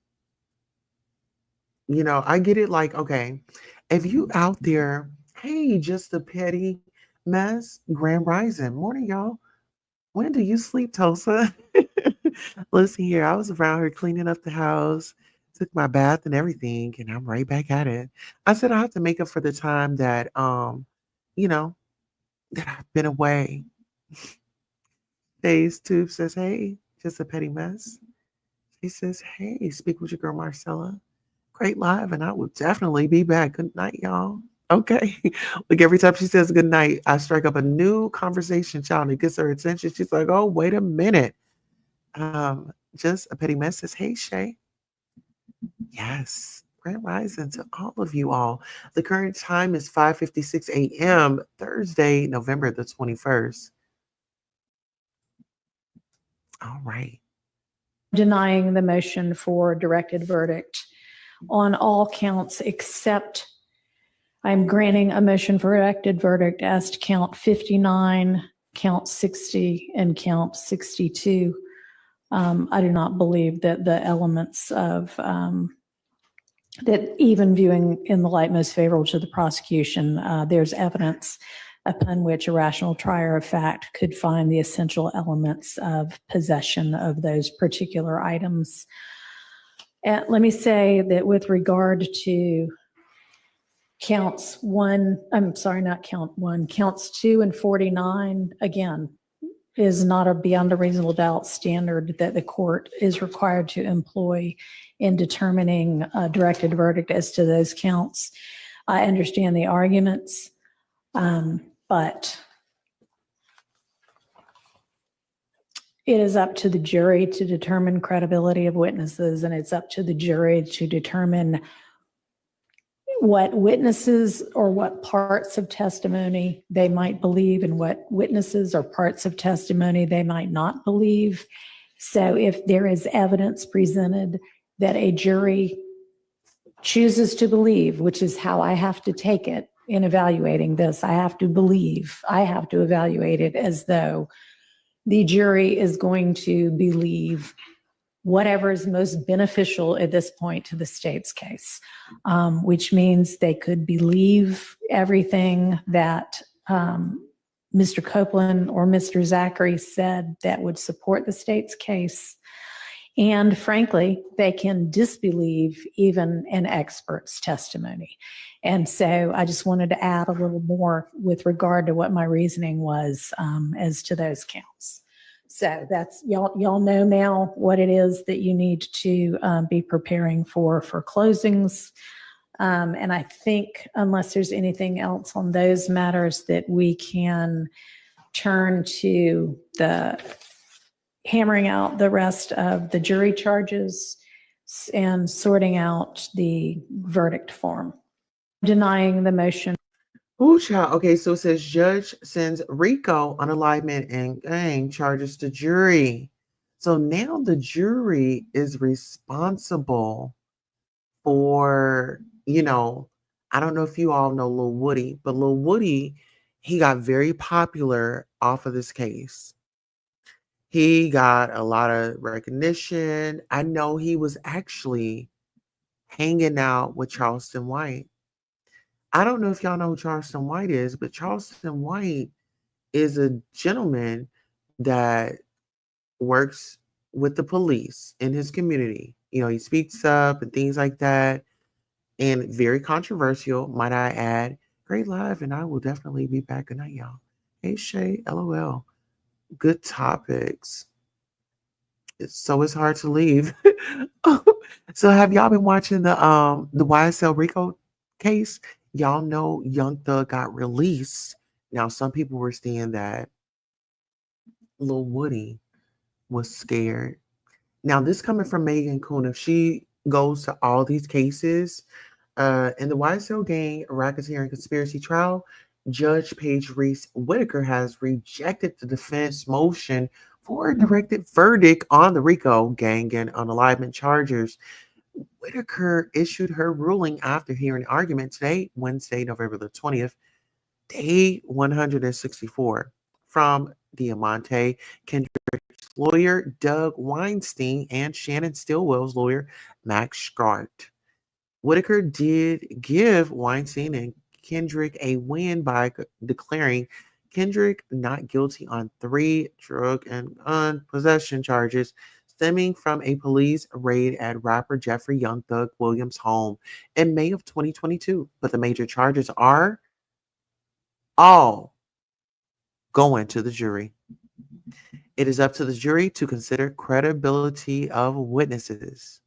I get it like, okay, if you out there, hey, just a petty mess, grand rising. Morning, y'all. When do you sleep, Tulsa? Listen here, I was around here cleaning up the house, took my bath and everything, and I'm right back at it. I said I have to make up for the time that you know, that I've been away. Days Tube says, hey, just a petty mess. She says, hey, speak with your girl Marcella. Great live, and I will definitely be back. Good night, y'all. Okay. Like every time she says good night, I strike up a new conversation, child, and it gets her attention. She's like, oh, wait a minute. Just a petty mess says, hey, Shay. Yes. Grand rising to all of you all. The current time is 5:56 a.m., Thursday, November the 21st. All right. Denying the motion for directed verdict on all counts except I'm granting a motion for directed verdict as to count 59, count 60, and count 62. I do not believe that the elements of that, even viewing in the light most favorable to the prosecution, there's evidence upon which a rational trier of fact could find the essential elements of possession of those particular items. And let me say that with regard to counts 2 and 49, again, is not a beyond a reasonable doubt standard that the court is required to employ in determining a directed verdict as to those counts. I understand the arguments, but it is up to the jury to determine credibility of witnesses, and it's up to the jury to determine what witnesses or what parts of testimony they might believe and what witnesses or parts of testimony they might not believe. So if there is evidence presented that a jury chooses to believe, which is how I have to take it in evaluating this, I have to evaluate it as though the jury is going to believe whatever is most beneficial at this point to the state's case, which means they could believe everything that Mr. Copeland or Mr. Zachary said that would support the state's case. And frankly, they can disbelieve even an expert's testimony. And so I just wanted to add a little more with regard to what my reasoning was as to those counts. So that's, y'all know now what it is that you need to be preparing for closings. And I think unless there's anything else on those matters, that we can turn to the hammering out the rest of the jury charges and sorting out the verdict form. Denying the motion. Ooh, child. Okay, so it says judge sends RICO, unalignment, and gang charges to jury. So now the jury is responsible for, I don't know if you all know Lil Woody, but Lil Woody, he got very popular off of this case. He got a lot of recognition. I know he was actually hanging out with Charleston White. I don't know if y'all know who Charleston White is, but Charleston White is a gentleman that works with the police in his community. He speaks up and things like that. And very controversial, might I add. Great live, and I will definitely be back. Good night, y'all. Hey, Shay, LOL. Good topics. It's hard to leave. So have y'all been watching the YSL Rico case? Y'all know Young Thug got released. Now, some people were saying that Lil Woody was scared. Now, this coming from Megan Kuhn. If she goes to all these cases, in the YSL gang racketeering conspiracy trial, Judge Paige Reese Whitaker has rejected the defense motion for a directed verdict on the RICO gang and unalignment charges. Whitaker issued her ruling after hearing argument today, Wednesday, November the 20th, day 164, from Diamante Kendrick's lawyer, Doug Weinstein, and Shannon Stillwell's lawyer, Max Scart. Whitaker did give Weinstein and Kendrick a win by declaring Kendrick not guilty on 3 drug and gun possession charges stemming from a police raid at rapper Jeffrey Young Thug Williams' home in May of 2022. But the major charges are all going to the jury. It is up to the jury to consider credibility of witnesses.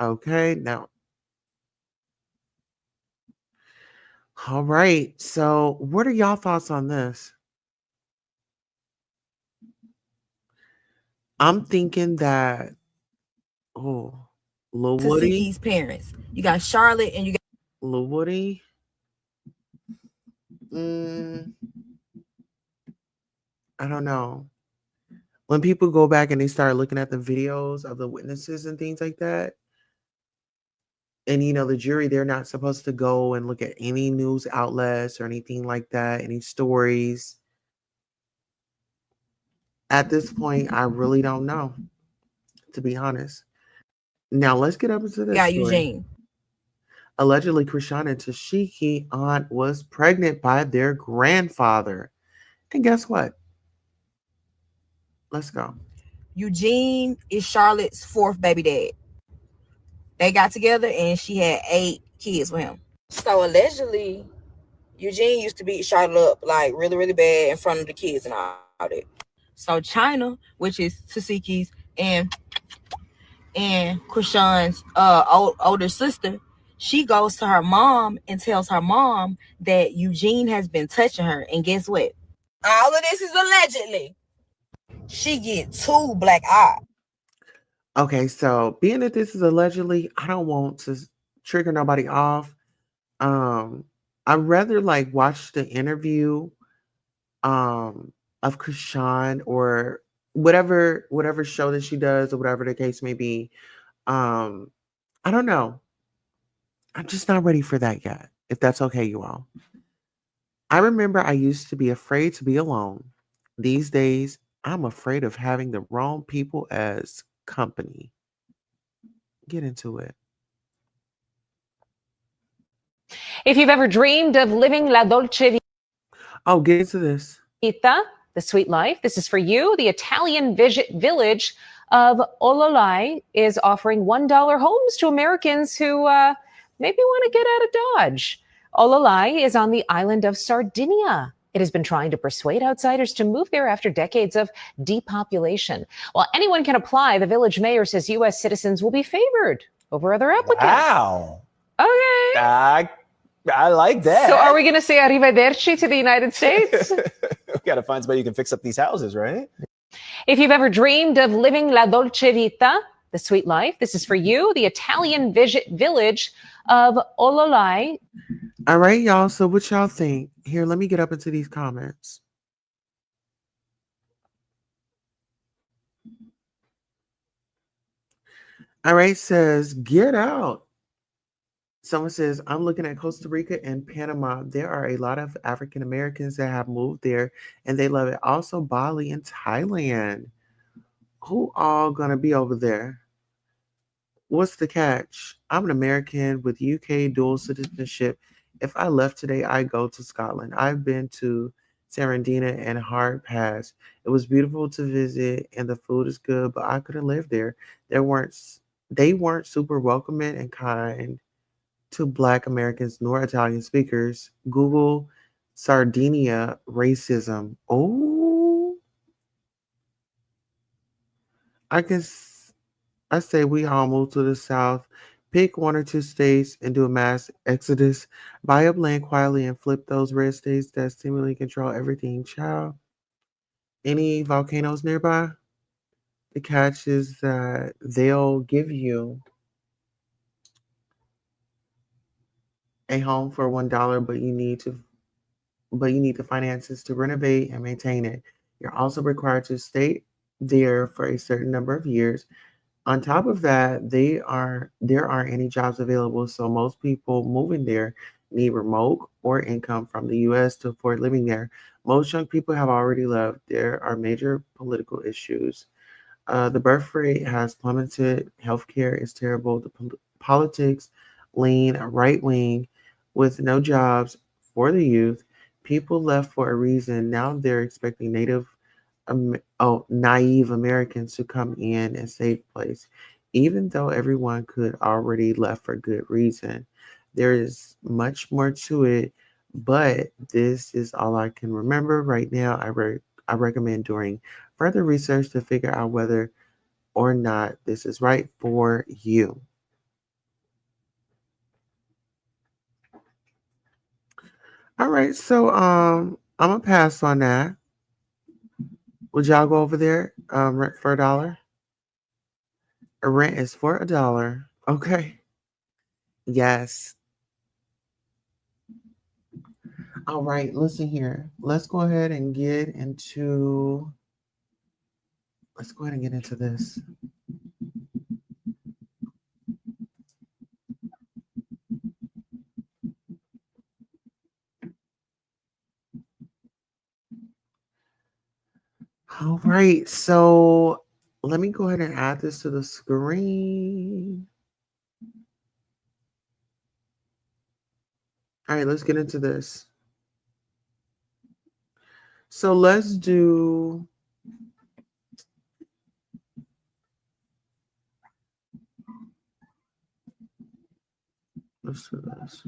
Okay, now. All right. So, what are y'all thoughts on this? I'm thinking that, Lil Woody, Tashiki's parents. You got Charlotte and you got Lil Woody. I don't know. When people go back and they start looking at the videos of the witnesses and things like that, and the jury, they're not supposed to go and look at any news outlets or anything like that, any stories. At this point, I really don't know, to be honest. Now, let's get up into this story. Eugene. Allegedly, Krishan and Tashiki aunt was pregnant by their grandfather. And guess what? Let's go. Eugene is Charlotte's 4th baby dad. They got together and she had 8 kids with him. So allegedly, Eugene used to beat Charlotte up like really, really bad in front of the kids and all that. So China, which is Tasiki's and Krishan's older sister, she goes to her mom and tells her mom that Eugene has been touching her. And guess what? All of this is allegedly. She get 2 black eyes. Okay, so being that this is allegedly, I don't want to trigger nobody off. I'd rather watch the interview of Krishan or whatever show that she does or whatever the case may be. I don't know. I'm just not ready for that yet, if that's okay, you all. I remember I used to be afraid to be alone. These days, I'm afraid of having the wrong people as company. Get into it. If you've ever dreamed of living la dolce get into this. vita, the sweet life, this is for you. The Italian village of Ololai is offering $1 homes to Americans who maybe want to get out of Dodge. Ololai is on the island of Sardinia. It has been trying to persuade outsiders to move there after decades of depopulation. While anyone can apply, the village mayor says U.S. citizens will be favored over other applicants. Wow. Okay. I like that. So are we going to say arrivederci to the United States? We got to find somebody who can fix up these houses, right? If you've ever dreamed of living la dolce vita, the sweet life, this is for you. The Italian village of Ololai. All right, y'all. So what y'all think? Here, let me get up into these comments. All right, says, get out. Someone says, I'm looking at Costa Rica and Panama. There are a lot of African Americans that have moved there and they love it. Also, Bali and Thailand. Who all gonna be over there? What's the catch? I'm an American with UK dual citizenship. If I left today, I'd go to Scotland. I've been to Sarandina and Hard Pass. It was beautiful to visit and the food is good, but I couldn't live there. They weren't super welcoming and kind to Black Americans nor Italian speakers. Google Sardinia racism. Oh, I can. I say we all move to the South, pick one or two states, and do a mass exodus. Buy up land quietly and flip those red states that seemingly control everything. Child. Any volcanoes nearby? The catch is that they'll give you a home for $1, but you need the finances to renovate and maintain it. You're also required to stay there for a certain number of years. On top of that, there aren't any jobs available, so most people moving there need remote or income from the US to afford living there. Most young people have already left. There are major political issues. The birth rate has plummeted. Healthcare is terrible. The politics lean right wing with no jobs for the youth. People left for a reason. Now they're expecting naive Americans to come in and save the place, even though everyone could already left for good reason. There is much more to it, but this is all I can remember right now. I recommend doing further research to figure out whether or not this is right for you. All right, so I'm gonna pass on that. Would y'all go over there? Rent for $1? A rent is for $1. Okay. Yes. All right, listen here. Let's go ahead and get into this. All right, so let me go ahead and add this to the screen. All right, let's get into this. So let's do this.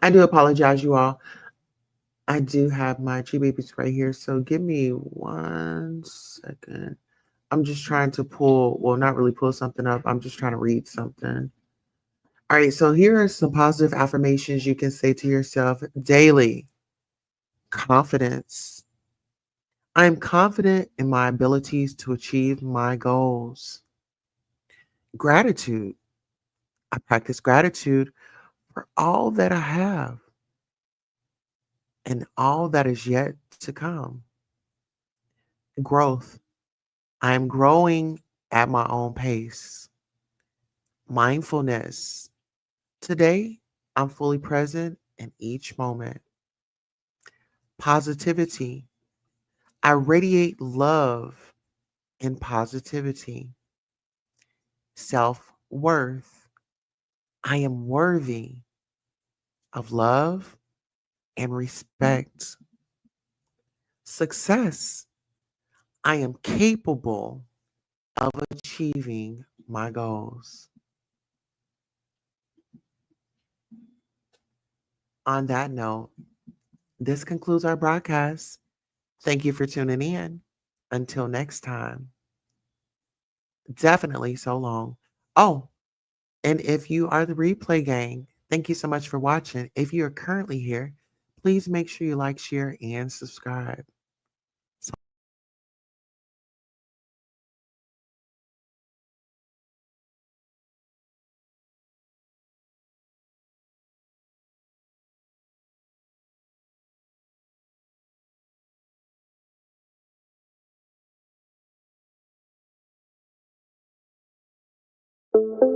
I do apologize, you all. I do have my G babies right here, so give me 1 second. I'm just trying to not really pull something up. I'm just trying to read something. All right, so here are some positive affirmations you can say to yourself daily. Confidence. I am confident in my abilities to achieve my goals. Gratitude. I practice gratitude for all that I have and all that is yet to come. Growth. I am growing at my own pace. Mindfulness. Today, I'm fully present in each moment. Positivity. I radiate love and positivity. Self-worth. I am worthy of love and respect. Success. I am capable of achieving my goals. On that note, this concludes our broadcast. Thank you for tuning in. Until next time, definitely so long. Oh, and if you are the replay gang, thank you so much for watching. If you are currently here, please make sure you like, share, and subscribe. So